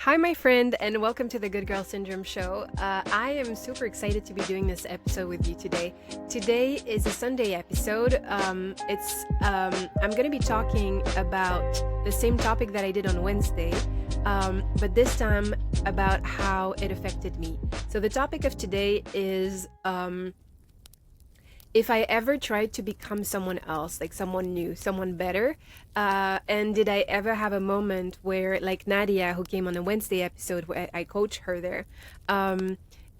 Hi, my friend, and welcome to the Good Girl Syndrome show. I am super excited to be doing this episode with you today. Today is a Sunday episode. I'm going to be talking about the same topic that I did on Wednesday, but this time about how it affected me. So the topic of today is if I ever tried to become someone else, like someone new, someone better, and did I ever have a moment where, like Nadia, who came on the Wednesday episode, where I coach her there,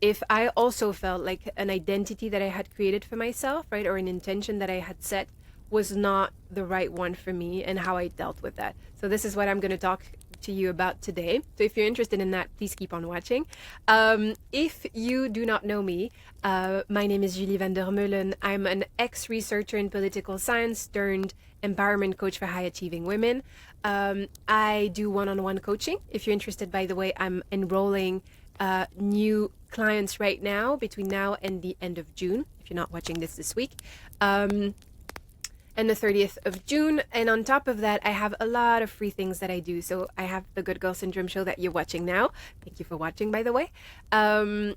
if I also felt like an identity that I had created for myself, right, or an intention that I had set was not the right one for me, and how I dealt with that. So this is what I'm going to talk to you about today. So if you're interested in that, please keep on watching. If you do not know me, my name is Vander Meulen. I'm an ex-researcher in political science turned empowerment coach for high-achieving women. I do one-on-one coaching. If you're interested, by the way, I'm enrolling new clients right now between now and the end of June, if you're not watching this week. And the 30th of June. And on top of that, I have a lot of free things that I do. So I have the Good Girl Syndrome show that you're watching now. Thank you for watching, by the way,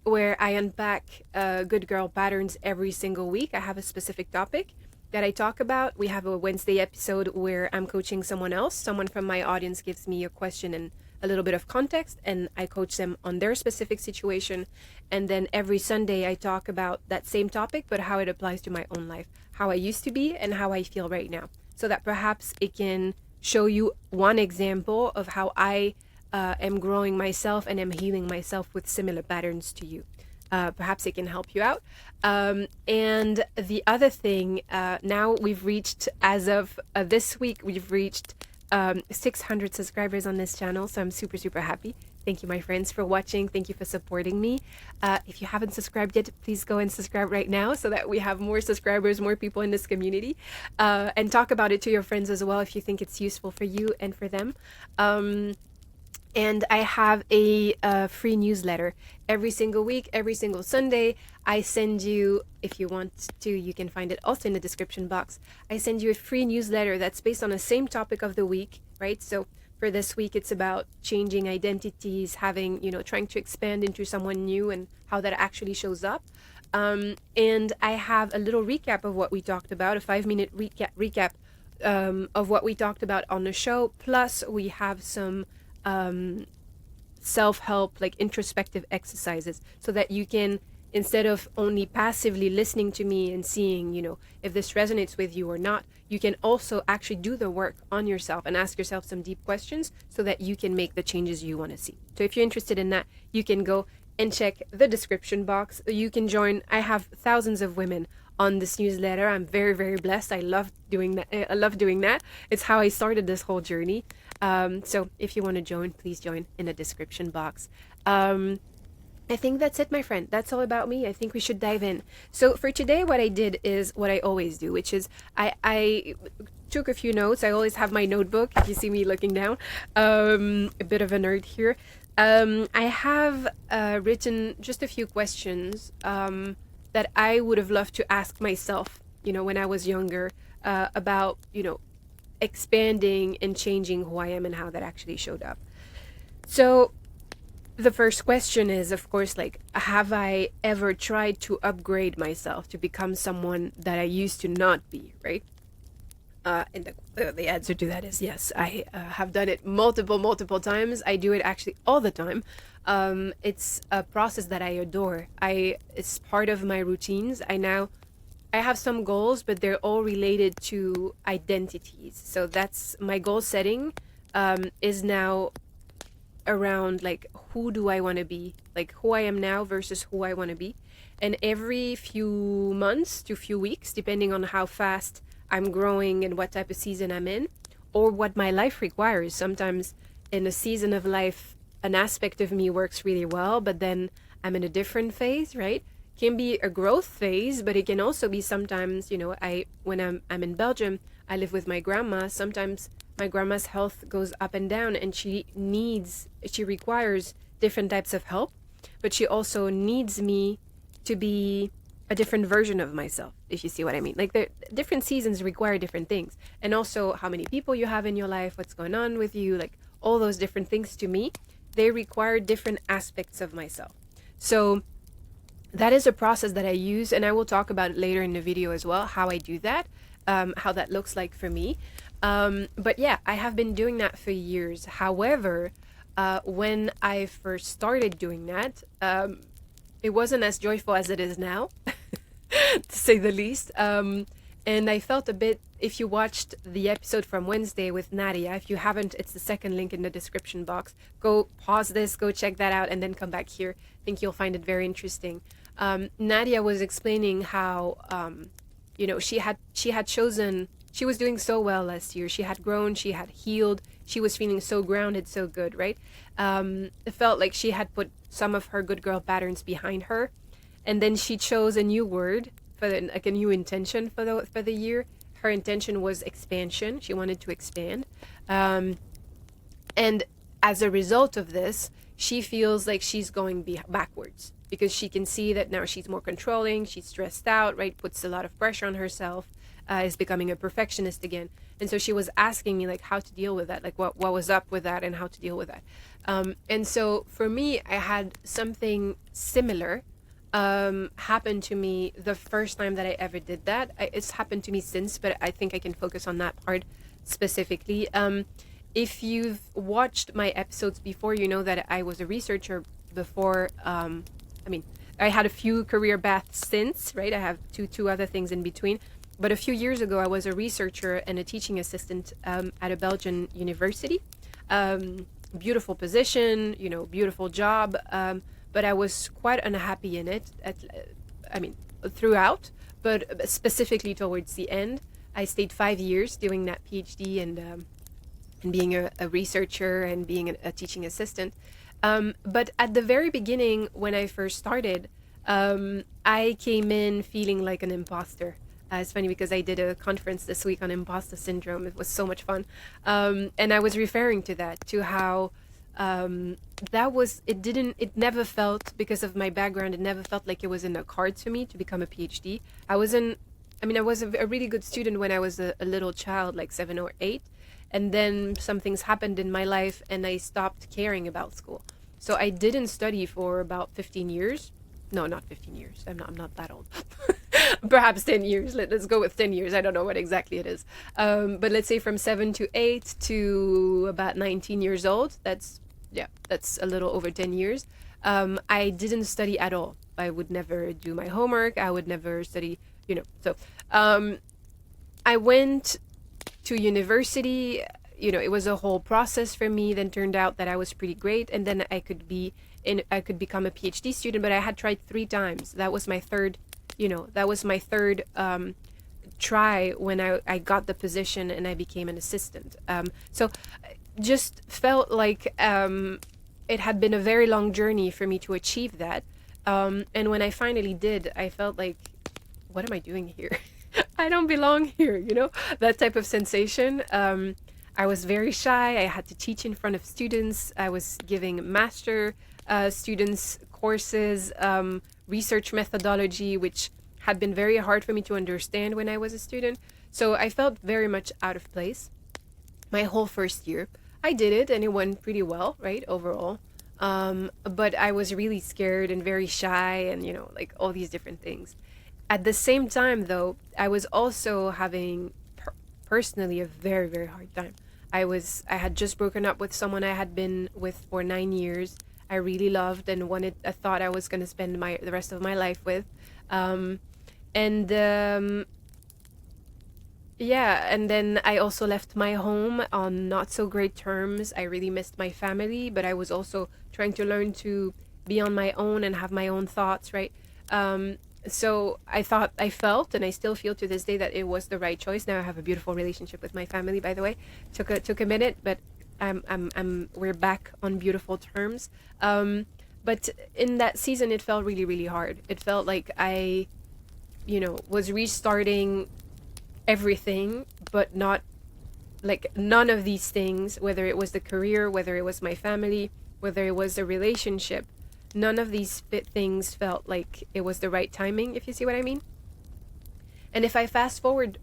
where I unpack good girl patterns every single week. I have a specific topic that I talk about. We have a Wednesday episode where I'm coaching someone else. Someone from my audience gives me a question and a little bit of context, and I coach them on their specific situation. And then every Sunday I talk about that same topic, but how it applies to my own life, how I used to be and how I feel right now, so that perhaps it can show you one example of how I am growing myself and am healing myself with similar patterns to you. Perhaps it can help you out. And the other thing, now we've reached, as of this week, we've reached 600 subscribers on this channel, so I'm super, super happy. Thank you, my friends, for watching. Thank you for supporting me. If you haven't subscribed yet, please go and subscribe right now so that we have more subscribers, more people in this community. And talk about it to your friends as well if you think it's useful for you and for them. And I have a free newsletter every single week, every single Sunday. I send you, if you want to, you can find it also in the description box. I send you a free newsletter that's based on the same topic of the week, right? So for this week, it's about changing identities, trying to expand into someone new and how that actually shows up. And I have a little recap of what we talked about, a 5-minute recap of what we talked about on the show. Plus, we have some self-help, like introspective exercises, so that you can, instead of only passively listening to me and seeing, if this resonates with you or not, you can also actually do the work on yourself and ask yourself some deep questions so that you can make the changes you want to see. So if you're interested in that, you can go and check the description box. You can join. I have thousands of women on this newsletter. I'm very, very blessed. I love doing that. It's how I started this whole journey. So if you want to join, please join in the description box. I think that's it, my friend. That's all about me. I think we should dive in. So for today, what I did is what I always do, which is I took a few notes. I always have my notebook, if you see me looking down. A bit of a nerd here. I have written just a few questions that I would have loved to ask myself, when I was younger, about, expanding and changing who I am and how that actually showed up. So the first question is, of course, have I ever tried to upgrade myself to become someone that I used to not be, right? And the answer to that is yes. I have done it multiple times. I do it actually all the time. It's a process that I adore. It's part of my routines. I have some goals, but they're all related to identities. So that's my goal setting is now around who do I want to be, who I am now versus who I want to be. And every few months to few weeks, depending on how fast I'm growing and what type of season I'm in, or what my life requires. Sometimes in a season of life, an aspect of me works really well, but then I'm in a different phase, right? Can be a growth phase, but it can also be sometimes, when I'm in Belgium, I live with my grandma. Sometimes my grandma's health goes up and down, and she requires different types of help, but she also needs me to be a different version of myself, if you see what I mean. The different seasons require different things, and also how many people you have in your life, what's going on with you, all those different things to me they require different aspects of myself. So that is a process that I use, and I will talk about it later in the video as well, how I do that, how that looks like for me. But yeah, I have been doing that for years. However, when I first started doing that, it wasn't as joyful as it is now, to say the least. And I felt a bit, if you watched the episode from Wednesday with Nadia, if you haven't, it's the second link in the description box. Go pause this, go check that out, and then come back here. I think you'll find it very interesting. Nadia was explaining how, she had chosen, she was doing so well last year. She had grown, she had healed, she was feeling so grounded, so good, right? It felt like she had put some of her good girl patterns behind her. And then she chose a new word, like a new intention for the year. Her intention was expansion. She wanted to expand. And as a result of this, she feels like she's going backwards because she can see that now she's more controlling, she's stressed out, right? Puts a lot of pressure on herself, is becoming a perfectionist again. And so she was asking me like how to deal with that, like what was up with that and how to deal with that. And so for me, I had something similar happened to me the first time that I ever did that. It's happened to me since, but I think I can focus on that part specifically. If you've watched my episodes before, you know that I was a researcher before. I had a few career paths since, right? I have two other things in between. But a few years ago, I was a researcher and a teaching assistant at a Belgian university. Beautiful position, beautiful job. But I was quite unhappy in it, throughout, but specifically towards the end. I stayed 5 years doing that PhD and being a researcher and being a teaching assistant. But at the very beginning, when I first started, I came in feeling like an imposter. It's funny because I did a conference this week on imposter syndrome. It was so much fun. And I was referring to that, to how it never felt, because of my background, it never felt like it was in the cards for me to become a PhD. I was a really good student when I was a little child, like 7 or 8. And then some things happened in my life and I stopped caring about school. So I didn't study for about 15 years. No, not 15 years. I'm not that old. Perhaps 10 years. Let's go with 10 years. I don't know what exactly it is. But let's say from 7 to 8 to about 19 years old. That's a little over 10 years. I didn't study at all. I would never do my homework. I would never study, So I went to university. It was a whole process for me. Then turned out that I was pretty great. And then I could become a PhD student, but I had tried 3 times. That was my third, try when I got the position and I became an assistant. So just felt like it had been a very long journey for me to achieve that. And when I finally did, I felt like, what am I doing here? I don't belong here, that type of sensation. I was very shy. I had to teach in front of students. I was giving master students courses, research methodology, which had been very hard for me to understand when I was a student. So I felt very much out of place my whole first year. I did it and it went pretty well, right, overall. But I was really scared and very shy and, like all these different things. At the same time, though, I was also having personally a very, very hard time. I had just broken up with someone I had been with for 9 years. I really loved and I thought I was going to spend the rest of my life with. And then I also left my home on not so great terms. I really missed my family, but I was also trying to learn to be on my own and have my own thoughts, right? So I felt, and I still feel to this day, that it was the right choice. Now I have a beautiful relationship with my family, by the way. Took a minute, but we're back on beautiful terms. But in that season, it felt really, really hard. It felt like I, was restarting everything, but not like none of these things, whether it was the career, whether it was my family, whether it was a relationship, none of these things felt like it was the right timing, if you see what I mean. And if I fast forward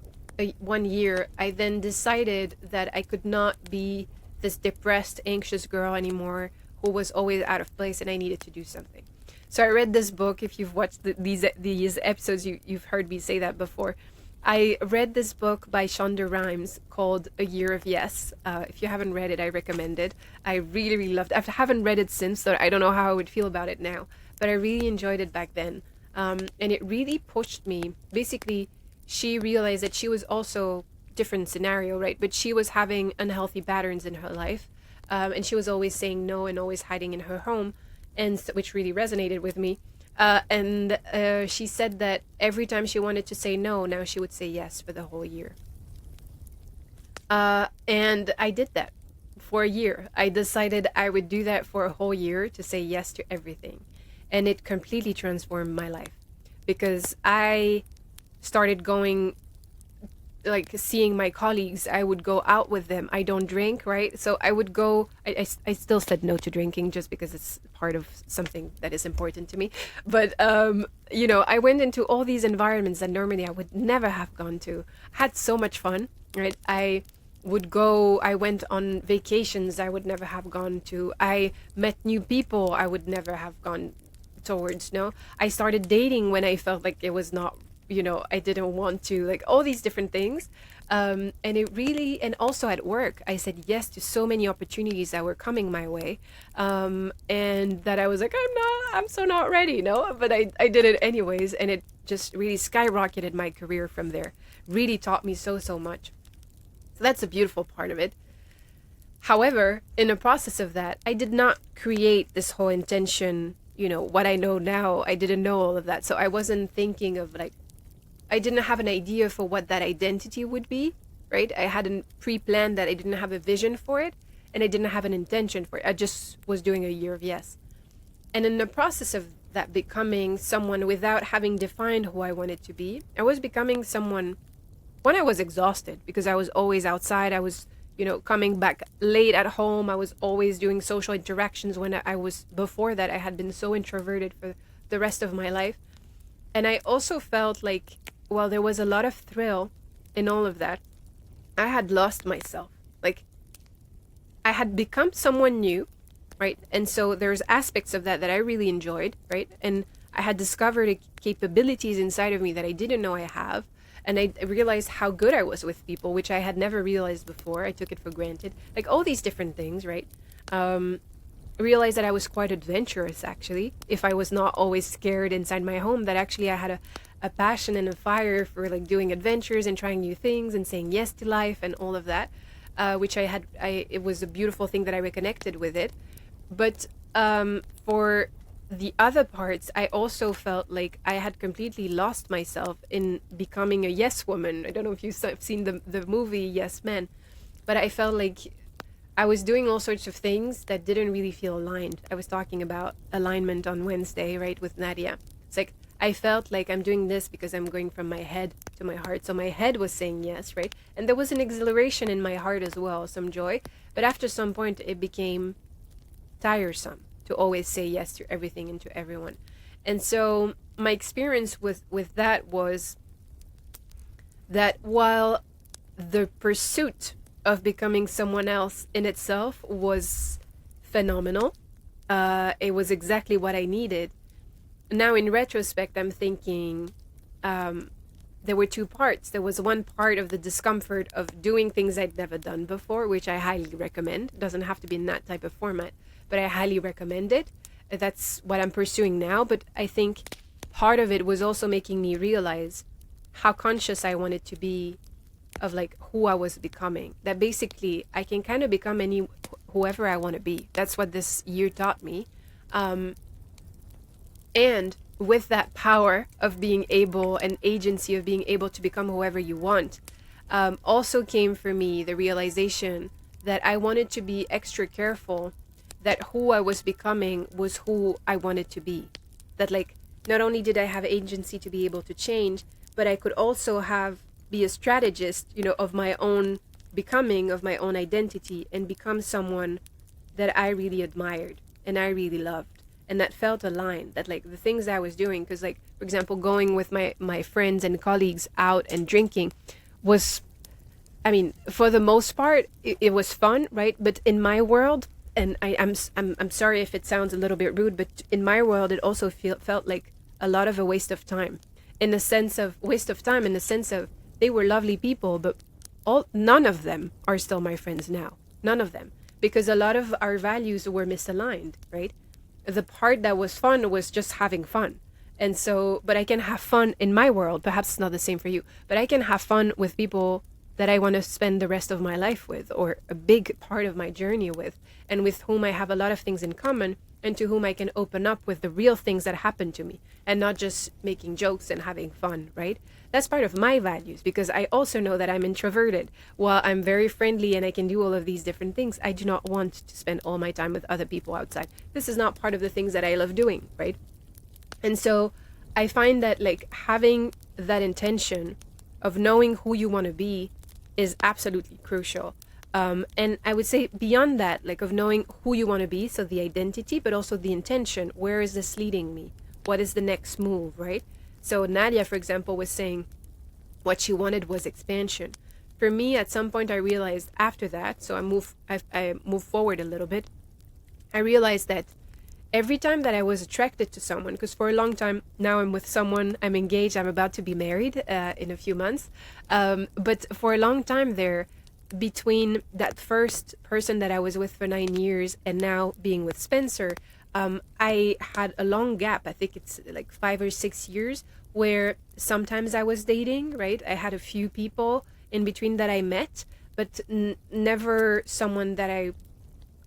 1 year, I then decided that I could not be this depressed, anxious girl anymore who was always out of place, and I needed to do something. So I read this book. If you've watched these episodes, you've heard me say that before. I read this book by Shonda Rhimes called A Year of Yes. If you haven't read it, I recommend it. I really, really loved it. I haven't read it since, so I don't know how I would feel about it now. But I really enjoyed it back then. And it really pushed me. Basically, she realized that she was also different scenario, right? But she was having unhealthy patterns in her life. And she was always saying no and always hiding in her home, and which really resonated with me. And she said that every time she wanted to say no, now she would say yes for the whole year. And I did that for a year. I decided I would do that for a whole year, to say yes to everything. And it completely transformed my life, because I started going, like, seeing my colleagues. I would go out with them. I don't drink, right? So I would go, I still said no to drinking just because it's part of something that is important to me. But, I went into all these environments that normally I would never have gone to. Had so much fun, right? I went on vacations I would never have gone to. I met new people I would never have gone towards, no? I started dating when I felt like it was not, I didn't want to, like, all these different things. And it really, and also at work, I said yes to so many opportunities that were coming my way. And that I was like, I'm so not ready, no? But I did it anyways. And it just really skyrocketed my career from there. Really taught me so much. So that's a beautiful part of it. However, in the process of that, I did not create this whole intention, what I know now. I didn't know all of that. So I wasn't thinking of, like, I didn't have an idea for what that identity would be, right? I hadn't pre-planned that. I didn't have a vision for it, and I didn't have an intention for it. I just was doing a year of yes. And in the process of that, becoming someone without having defined who I wanted to be, I was becoming someone when I was exhausted, because I was always outside. I was, coming back late at home. I was always doing social interactions when I was, before that, I had been so introverted for the rest of my life. And I also felt like, while there was a lot of thrill in all of that, I had lost myself. Like, I had become someone new, right? And so there's aspects of that I really enjoyed, right? And I had discovered capabilities inside of me that I didn't know I have. And I realized how good I was with people, which I had never realized before. I took it for granted. Like, all these different things, right? Realized that I was quite adventurous, actually. If I was not always scared inside my home, that actually I had a passion and a fire for, like, doing adventures and trying new things and saying yes to life and all of that, which it was a beautiful thing that I reconnected with it. But for the other parts, I also felt like I had completely lost myself in becoming a yes woman. I don't know if you've seen the movie Yes Men, but I felt like I was doing all sorts of things that didn't really feel aligned. I was talking about alignment on Wednesday, right, with Nadia. It's like, I felt like I'm doing this because I'm going from my head to my heart. So my head was saying yes, right? And there was an exhilaration in my heart as well, some joy. But after some point, it became tiresome to always say yes to everything and to everyone. And so my experience with that was that while the pursuit of becoming someone else in itself was phenomenal, it was exactly what I needed. Now, in retrospect, I'm thinking there were two parts. There was one part of the discomfort of doing things I'd never done before, which I highly recommend. It doesn't have to be in that type of format, but I highly recommend it. That's what I'm pursuing now. But I think part of it was also making me realize how conscious I wanted to be of, like, who I was becoming. That basically I can kind of become whoever I want to be. That's what this year taught me. And with that power of being able, and agency of being able to become whoever you want, also came for me the realization that I wanted to be extra careful that who I was becoming was who I wanted to be. That, like, not only did I have agency to be able to change, but I could also be a strategist, of my own becoming, of my own identity, and become someone that I really admired and I really loved. And that felt aligned, that, like, the things I was doing, because, like, for example, going with my friends and colleagues out and drinking was, I mean, for the most part, it was fun, right? But in my world, and I'm sorry if it sounds a little bit rude, but in my world, it also felt like a lot of a waste of time, in the sense of waste of time, in the sense of they were lovely people, but none of them are still my friends now. None of them, because a lot of our values were misaligned, right? The part that was fun was just having fun. And so, but I can have fun in my world. Perhaps it's not the same for you, but I can have fun with people that I want to spend the rest of my life with, or a big part of my journey with, and with whom I have a lot of things in common, and to whom I can open up with the real things that happen to me, and not just making jokes and having fun, right? That's part of my values, because I also know that I'm introverted. While I'm very friendly and I can do all of these different things, I do not want to spend all my time with other people outside. This is not part of the things that I love doing, right? And so I find that like having that intention of knowing who you want to be is absolutely crucial. And I would say beyond that, like of knowing who you want to be, so the identity, but also the intention. Where is this leading me? What is the next move, right? So Nadia, for example, was saying what she wanted was expansion. For me, at some point, I realized after that, so I moved forward a little bit. I realized that every time that I was attracted to someone, because for a long time now I'm with someone, I'm engaged, I'm about to be married in a few months. But for a long time there, between that first person that I was with for 9 years and now being with Spencer, I had a long gap. I think it's like 5 or 6 years where sometimes I was dating, right? I had a few people in between that I met, but never someone that I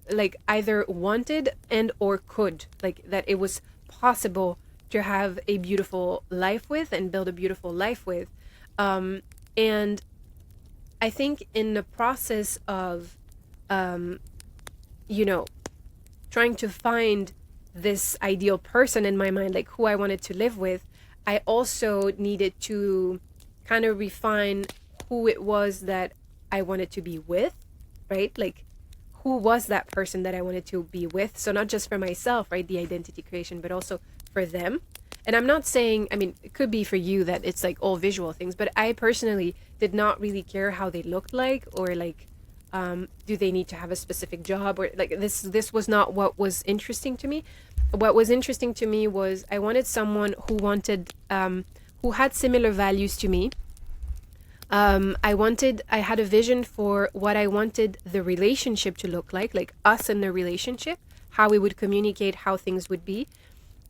like either wanted and or could, like that it was possible to have a beautiful life with and build a beautiful life with. And I think in the process of you know, trying to find this ideal person in my mind, like who I wanted to live with, I also needed to kind of refine who it was that I wanted to be with, right? Like who was that person that I wanted to be with? So not just for myself, right? The identity creation, but also for them. And I'm not saying, I mean, it could be for you that it's like all visual things, but I personally did not really care how they looked like, or like, do they need to have a specific job, or like this was not what was interesting to me. What was interesting to me was I wanted someone who had similar values to me. I had a vision for what I wanted the relationship to look like us in the relationship, how we would communicate, how things would be.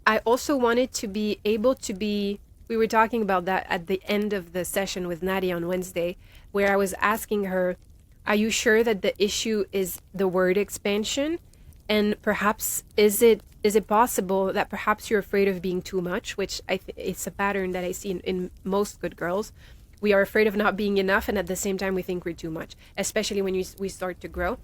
I also wanted to be able to be, we were talking about that at the end of the session with Nadia on Wednesday, where I was asking her, are you sure that the issue is the word expansion? And perhaps is it possible that perhaps you're afraid of being too much, which it's a pattern that I see in most good girls. We are afraid of not being enough, and at the same time we think we're too much, especially when we start to grow.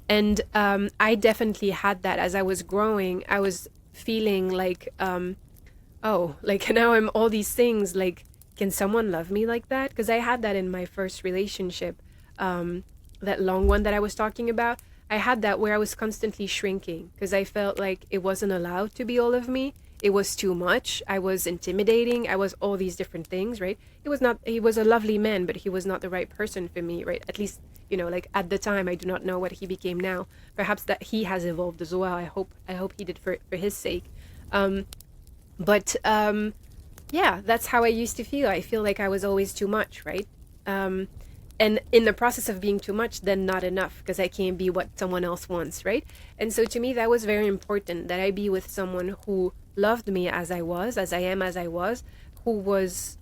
And I definitely had that as I was growing. I was feeling like, oh, like now I'm all these things, like, can someone love me like that? Because I had that in my first relationship, that long one that I was talking about. I had that where I was constantly shrinking because I felt like it wasn't allowed to be all of me. It was too much. I was intimidating. I was all these different things, right? He was a lovely man, but he was not the right person for me, right? At least, like at the time, I do not know what he became now. Perhaps that he has evolved as well. I hope he did for his sake. But yeah, that's how I used to feel. I feel like I was always too much, right? And in the process of being too much, then not enough, because I can't be what someone else wants, right? And so to me, that was very important, that I be with someone who loved me as I was, as I am, as I was, who was,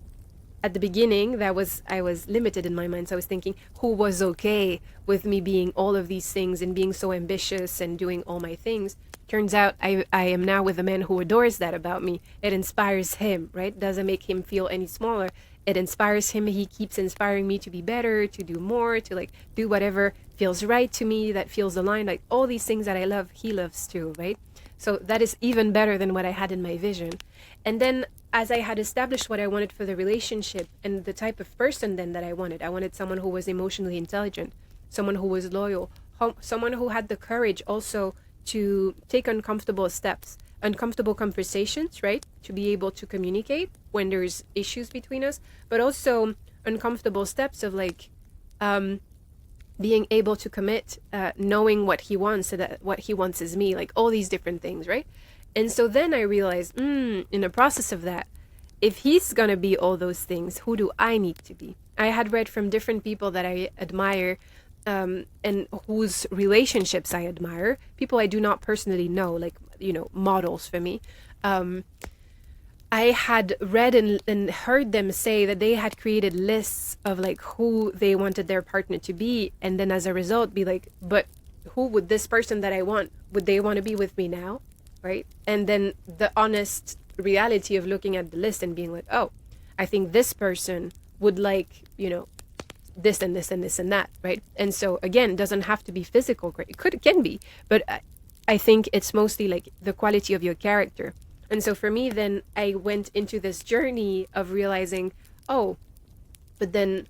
at the beginning, I was limited in my mind. So I was thinking, who was okay with me being all of these things and being so ambitious and doing all my things. Turns out I am now with a man who adores that about me. It inspires him, right? Doesn't make him feel any smaller. It inspires him. He keeps inspiring me to be better, to do more, to like do whatever feels right to me, that feels aligned. Like all these things that I love, he loves too, right? So that is even better than what I had in my vision. And then as I had established what I wanted for the relationship and the type of person then that I wanted someone who was emotionally intelligent, someone who was loyal, someone who had the courage also to take uncomfortable steps, uncomfortable conversations, right? To be able to communicate when there's issues between us, but also uncomfortable steps of like being able to commit, knowing what he wants, so that what he wants is me, like all these different things, right? And so then I realized, in the process of that, if he's gonna be all those things, who do I need to be? I had read from different people that I admire, and whose relationships I admire, people I do not personally know, like, models for me. I had read and heard them say that they had created lists of like who they wanted their partner to be, and then as a result be like, but who would this person that I want, would they want to be with me now? Right? And then the honest reality of looking at the list and being like, oh, I think this person would like, this and this and this and that, right? And so again, it doesn't have to be physical great. It can be, but I think it's mostly like the quality of your character. And so for me, then I went into this journey of realizing, oh, but then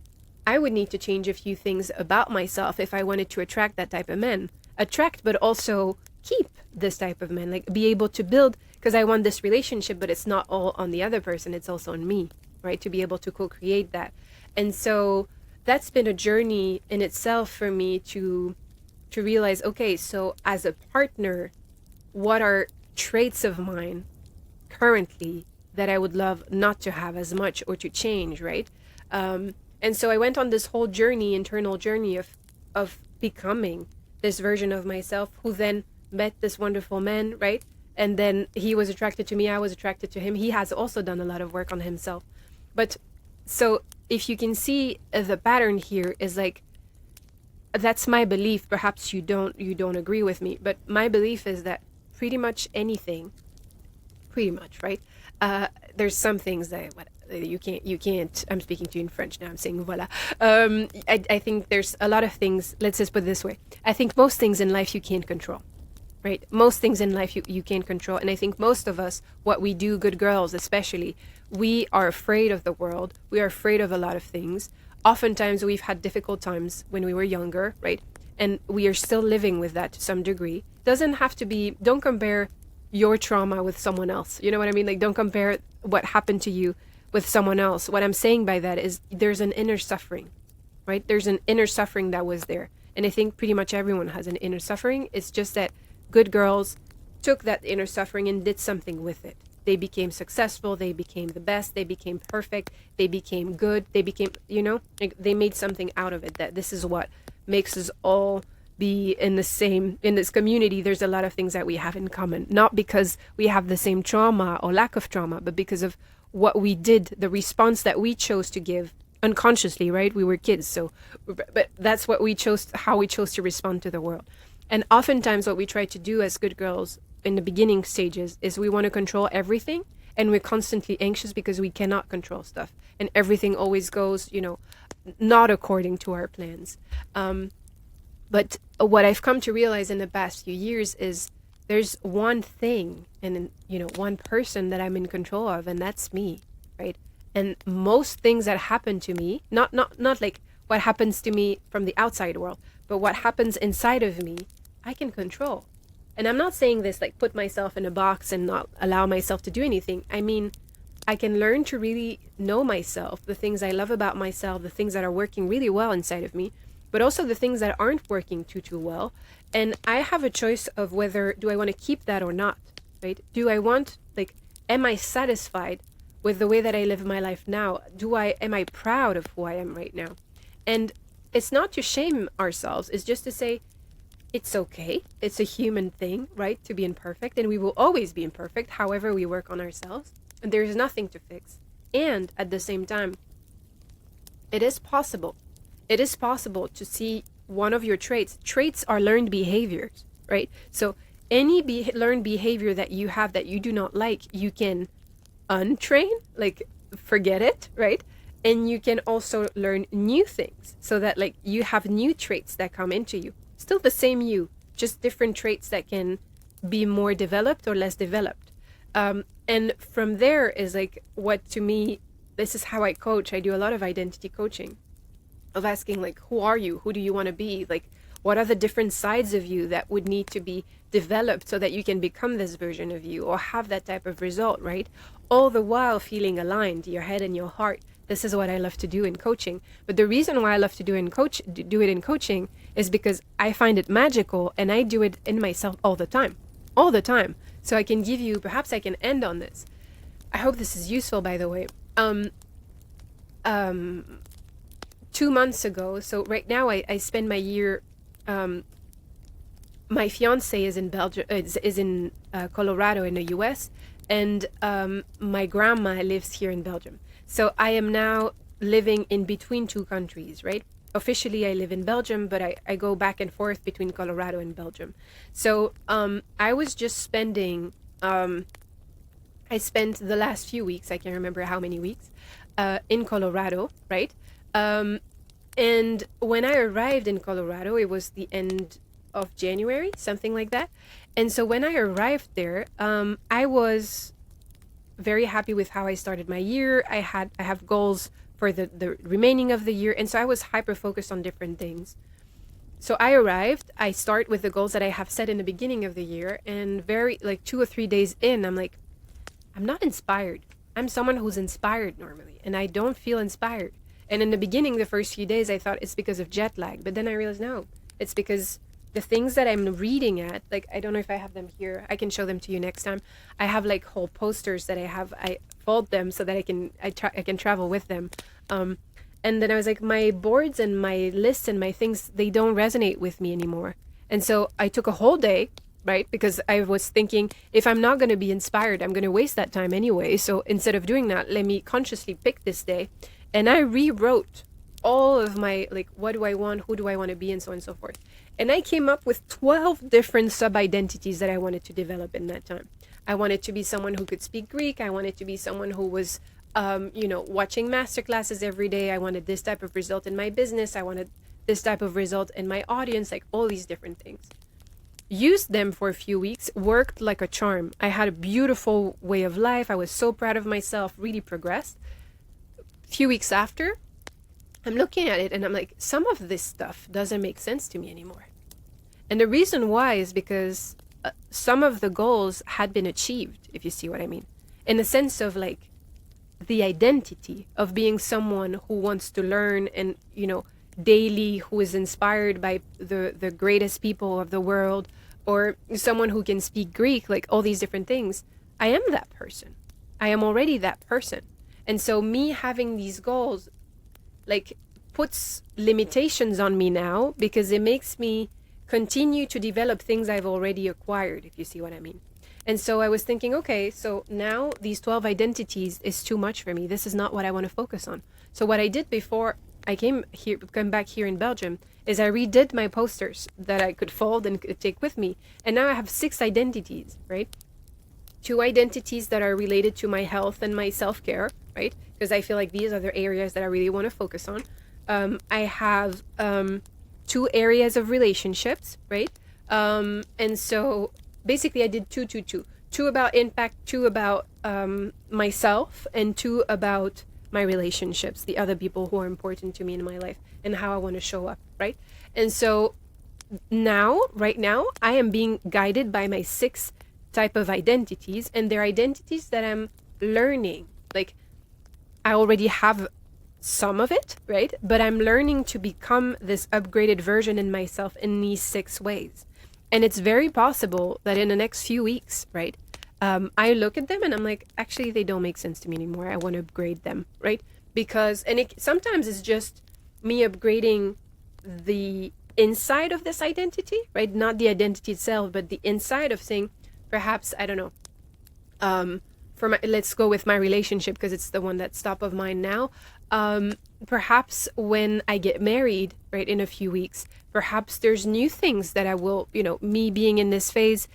I would need to change a few things about myself if I wanted to attract that type of men. Attract, but also keep this type of men, like be able to build, because I want this relationship, but it's not all on the other person, it's also on me, right? To be able to co-create that. And so that's been a journey in itself for me to realize, okay, so as a partner, what are traits of mine currently that I would love not to have as much or to change, right? And so I went on this whole journey, internal journey of becoming this version of myself, who then met this wonderful man, right? And then he was attracted to me, I was attracted to him. He has also done a lot of work on himself. But so if you can see the pattern here is like, that's my belief. Perhaps you don't agree with me, but my belief is that pretty much anything, pretty much, right? There's some things that you can't, I'm speaking to you in French now, I'm saying voila. I think there's a lot of things, let's just put it this way. I think most things in life you can't control, right? Most things in life you can't control. And I think most of us, what we do, good girls especially, we are afraid of the world. We are afraid of a lot of things. Oftentimes we've had difficult times when we were younger, right? And we are still living with that to some degree. Doesn't have to be, don't compare your trauma with someone else. You know what I mean? Like, don't compare what happened to you with someone else. What I'm saying by that is there's an inner suffering, right? There's an inner suffering that was there. And I think pretty much everyone has an inner suffering. It's just that good girls took that inner suffering and did something with it. They became successful. They became the best. They became perfect. They became good. They became, like they made something out of it. That this is what makes us all be in this community. There's a lot of things that we have in common, not because we have the same trauma or lack of trauma, but because of what we did, the response that we chose to give unconsciously, right? We were kids. So, but that's what we chose, how we chose to respond to the world. And oftentimes what we try to do as good girls in the beginning stages is we want to control everything, and we're constantly anxious because we cannot control stuff, and everything always goes, not according to our plans. But what I've come to realize in the past few years is there's one thing and one person that I'm in control of, and that's me, right? And most things that happen to me, not like what happens to me from the outside world, but what happens inside of me, I can control. And I'm not saying this like put myself in a box and not allow myself to do anything. I mean, I can learn to really know myself, the things I love about myself, the things that are working really well inside of me, but also the things that aren't working too well. And I have a choice of whether do I want to keep that or not, right? Do I want, like, am I satisfied with the way that I live my life now? Am I proud of who I am right now? And it's not to shame ourselves. It's just to say, it's okay. It's a human thing, right? To be imperfect, and we will always be imperfect, however we work on ourselves. And there's nothing to fix. And at the same time, it is possible. It is possible to see one of your traits. Traits are learned behaviors, right? So any learned behavior that you have that you do not like, you can untrain, like forget it, right? And you can also learn new things so that like you have new traits that come into you. Still the same you, just different traits that can be more developed or less developed. And from there is like what to me, this is how I coach. I do a lot of identity coaching, of asking like, who are you? Who do you want to be? Like, what are the different sides of you that would need to be developed so that you can become this version of you or have that type of result, right? All the while feeling aligned, your head and your heart, This is what I love to do in coaching. But the reason why I love to do it in coaching is because I find it magical, and I do it in myself all the time. All the time. So I can give you, perhaps I can end on this. I hope this is useful, by the way. 2 months ago, so right now I spend my year, my fiance is in Belgium, is in Colorado in the US, and my grandma lives here in Belgium. So I am now living in between two countries, right? Officially, I live in Belgium, but I go back and forth between Colorado and Belgium. So I was just spending, I spent the last few weeks, I can't remember how many weeks, in Colorado, right? And when I arrived in Colorado, it was the end of January, something like that. And so when I arrived there, I was very happy with how I started my year. I have goals for the remaining of the year. And so I was hyper focused on different things. So I arrived, I start with the goals that I have set in the beginning of the year. And very, like 2 or 3 days in, I'm like, I'm not inspired. I'm someone who's inspired normally, and I don't feel inspired. And in the beginning, the first few days, I thought it's because of jet lag. But then I realized, no, it's because the things that I'm reading at, like, I don't know if I have them here. I can show them to you next time. I have like whole posters that I fold them so that I can travel with them. And then I was like, my boards and my lists and my things, they don't resonate with me anymore. And so I took a whole day, right? Because I was thinking, if I'm not going to be inspired, I'm going to waste that time anyway. So instead of doing that, let me consciously pick this day. And I rewrote all of my, like, what do I want? Who do I want to be? And so on and so forth. And I came up with 12 different sub-identities that I wanted to develop in that time. I wanted to be someone who could speak Greek. I wanted to be someone who was, watching masterclasses every day. I wanted this type of result in my business. I wanted this type of result in my audience, like all these different things. Used them for a few weeks, worked like a charm. I had a beautiful way of life. I was so proud of myself, really progressed. A few weeks after, I'm looking at it and I'm like, some of this stuff doesn't make sense to me anymore. And the reason why is because some of the goals had been achieved, if you see what I mean. In the sense of like the identity of being someone who wants to learn and, daily, who is inspired by the greatest people of the world, or someone who can speak Greek, like all these different things. I am that person. I am already that person. And so me having these goals, like, puts limitations on me now because it makes me continue to develop things I've already acquired, if you see what I mean. And so I was thinking, okay, so now these 12 identities is too much for me. This is not what I want to focus on. So what I did before I came back here in Belgium is I redid my posters that I could fold and could take with me. And now I have 6 identities, right? 2 identities that are related to my health and my self-care, right? Because I feel like these are the areas that I really want to focus on. I have 2 areas of relationships, right? And so basically I did 2, 2, 2. 2 about impact, 2 about myself, and 2 about my relationships, the other people who are important to me in my life, and how I want to show up, right? And so right now, I am being guided by my 6 type of identities, and they're identities that I'm learning. Like, I already have some of it, right? But I'm learning to become this upgraded version in myself in these 6 ways. And it's very possible that in the next few weeks, right, I look at them and I'm like, actually, they don't make sense to me anymore. I want to upgrade them, right? Because, sometimes it's just me upgrading the inside of this identity, right? Not the identity itself, but the inside of saying, perhaps, I don't know, let's go with my relationship because it's the one that's top of mind now. Perhaps when I get married, right, in a few weeks, perhaps there's new things that I will, me being in this phase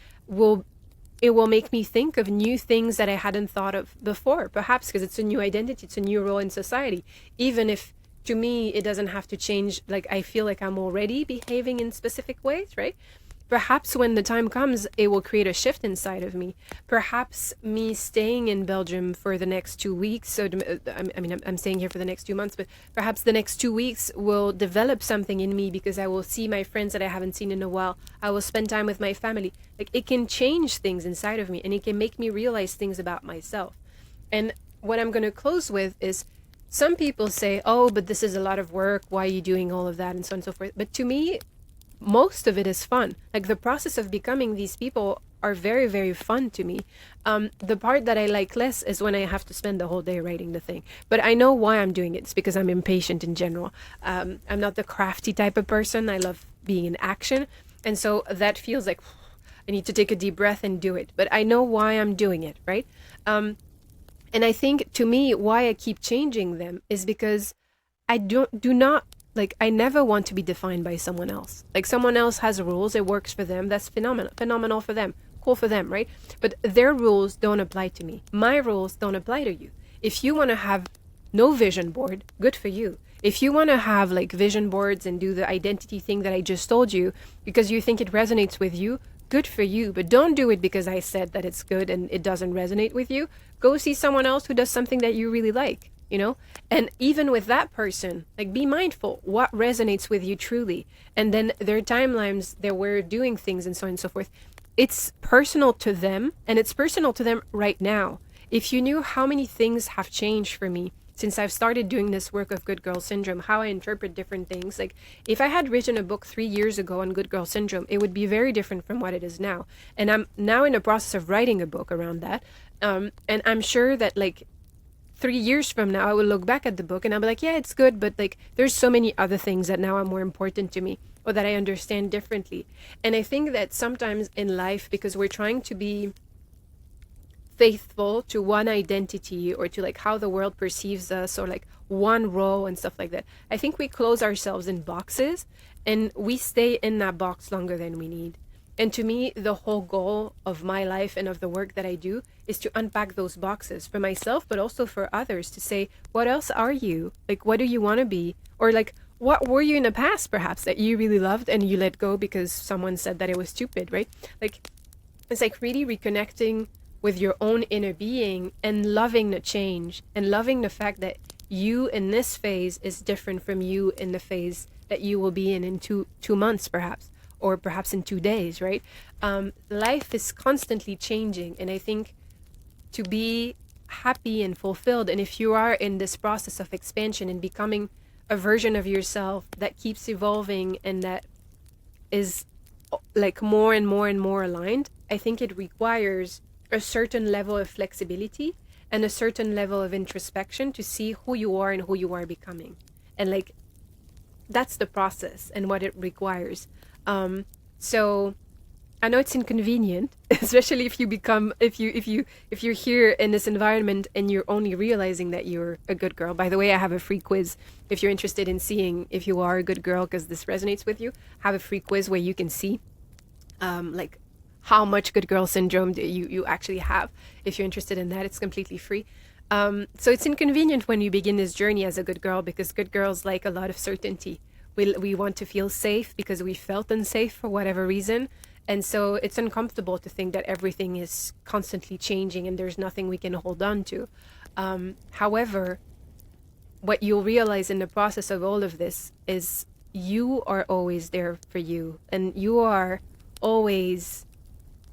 it will make me think of new things that I hadn't thought of before, perhaps because it's a new identity, it's a new role in society. Even if to me, it doesn't have to change. Like, I feel like I'm already behaving in specific ways, right? Perhaps when the time comes, it will create a shift inside of me. Perhaps me staying in Belgium for the next 2 weeks. So, I'm staying here for the next 2 months, but perhaps the next 2 weeks will develop something in me because I will see my friends that I haven't seen in a while. I will spend time with my family. Like, it can change things inside of me, and it can make me realize things about myself. And what I'm going to close with is, some people say, oh, but this is a lot of work. Why are you doing all of that? And so on and so forth. But to me, most of it is fun. Like the process of becoming these people are very, very fun to me. The part that I like less is when I have to spend the whole day writing the thing. But I know why I'm doing it. It's because I'm impatient in general. I'm not the crafty type of person. I love being in action. And so that feels like I need to take a deep breath and do it. But I know why I'm doing it, right? And I think to me, why I keep changing them is because I do not like I never want to be defined by someone else. Like someone else has rules, it works for them, that's phenomenal for them, cool for them, right? But their rules don't apply to me. My rules don't apply to you. If you want to have no vision board, good for you. If you want to have like vision boards and do the identity thing that I just told you because you think it resonates with you, good for you. But don't do it because I said that it's good and it doesn't resonate with you. Go see someone else who does something that you really like, you know? And even with that person, like be mindful what resonates with you truly. And then their timelines, their way of doing things and so on and so forth. It's personal to them and it's personal to them right now. If you knew how many things have changed for me since I've started doing this work of good girl syndrome, how I interpret different things. Like if I had written a book 3 years ago on good girl syndrome, it would be very different from what it is now. And I'm now in the process of writing a book around that. And I'm sure that like 3 years from now, I will look back at the book and I'll be like, yeah, it's good. But like, there's so many other things that now are more important to me or that I understand differently. And I think that sometimes in life, because we're trying to be faithful to one identity or to like how the world perceives us or like one role and stuff like that, I think we close ourselves in boxes and we stay in that box longer than we need. And to me, the whole goal of my life and of the work that I do is to unpack those boxes for myself, but also for others to say, what else are you? Like, what do you want to be? Or like, what were you in the past perhaps that you really loved and you let go because someone said that it was stupid, right? Like, it's like really reconnecting with your own inner being and loving the change and loving the fact that you in this phase is different from you in the phase that you will be in 2 months perhaps, or perhaps in 2 days, right? Life is constantly changing. And I think to be happy and fulfilled, and if you are in this process of expansion and becoming a version of yourself that keeps evolving and that is like more and more and more aligned, I think it requires a certain level of flexibility and a certain level of introspection to see who you are and who you are becoming. And like, that's the process and what it requires. So I know it's inconvenient, especially if you become, if you're here in this environment and you're only realizing that you're a good girl. By the way, I have a free quiz if you're interested in seeing if you are a good girl, because this resonates with you. I have a free quiz where you can see, like how much good girl syndrome you actually have. If you're interested in that, it's completely free. So it's inconvenient when you begin this journey as a good girl because good girls like a lot of certainty. We want to feel safe because we felt unsafe for whatever reason. And so it's uncomfortable to think that everything is constantly changing and there's nothing we can hold on to. However, what you'll realize in the process of all of this is you are always there for you and you are always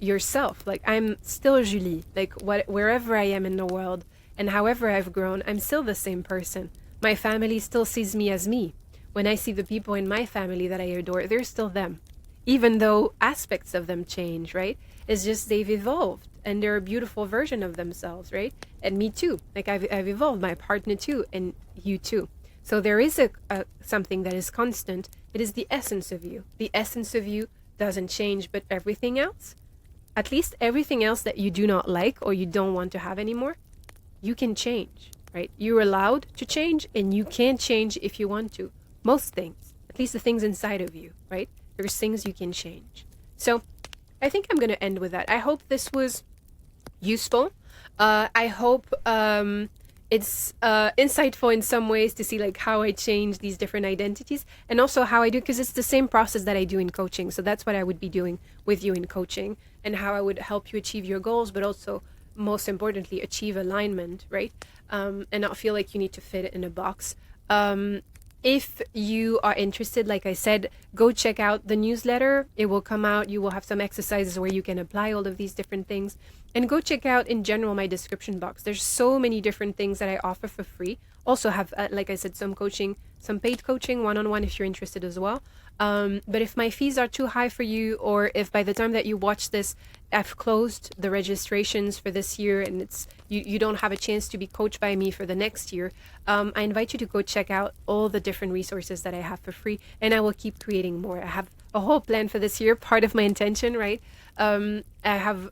yourself. Like I'm still Julie, like wherever I am in the world and however I've grown, I'm still the same person. My family still sees me as me. When I see the people in my family that I adore, they're still them. Even though aspects of them change, right? It's just they've evolved and they're a beautiful version of themselves, right? And me too. Like I've evolved, my partner too, and you too. So there is a something that is constant. It is the essence of you. The essence of you doesn't change, but everything else, at least everything else that you do not like or you don't want to have anymore, you can change, right? You're allowed to change and you can change if you want to. Most things, at least the things inside of you, right? There's things you can change. So I think I'm going to end with that. I hope this was useful. I hope it's insightful in some ways to see like how I change these different identities and also how I do, because it's the same process that I do in coaching. So that's what I would be doing with you in coaching and how I would help you achieve your goals, but also most importantly, achieve alignment, right? And not feel like you need to fit it in a box. If you are interested, like I said, go check out the newsletter. It will come out. You will have some exercises where you can apply all of these different things. And go check out, in general, my description box. There's so many different things that I offer for free also have, like I said, some coaching, some paid coaching one-on-one if you're interested as well. But if my fees are too high for you, or if by the time that you watch this, I've closed the registrations for this year and you don't have a chance to be coached by me for the next year, I invite you to go check out all the different resources that I have for free, and I will keep creating more. I have a whole plan for this year, part of my intention, right? I have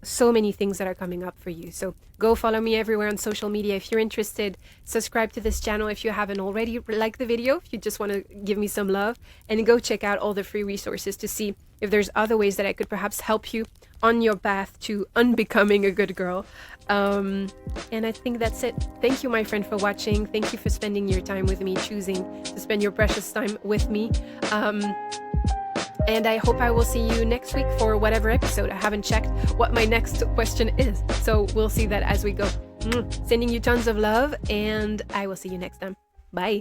so many things that are coming up for you. So go follow me everywhere on social media if you're interested. Subscribe to this channel if you haven't already. Like the video if you just want to give me some love, and go check out all the free resources to see if there's other ways that I could perhaps help you on your path to unbecoming a good girl. And I think that's it. Thank you, my friend, for watching. Thank you for spending your time with me, choosing to spend your precious time with me. And I hope I will see you next week for whatever episode. I haven't checked what my next question is, so we'll see that as we go. Sending you tons of love, and I will see you next time. Bye.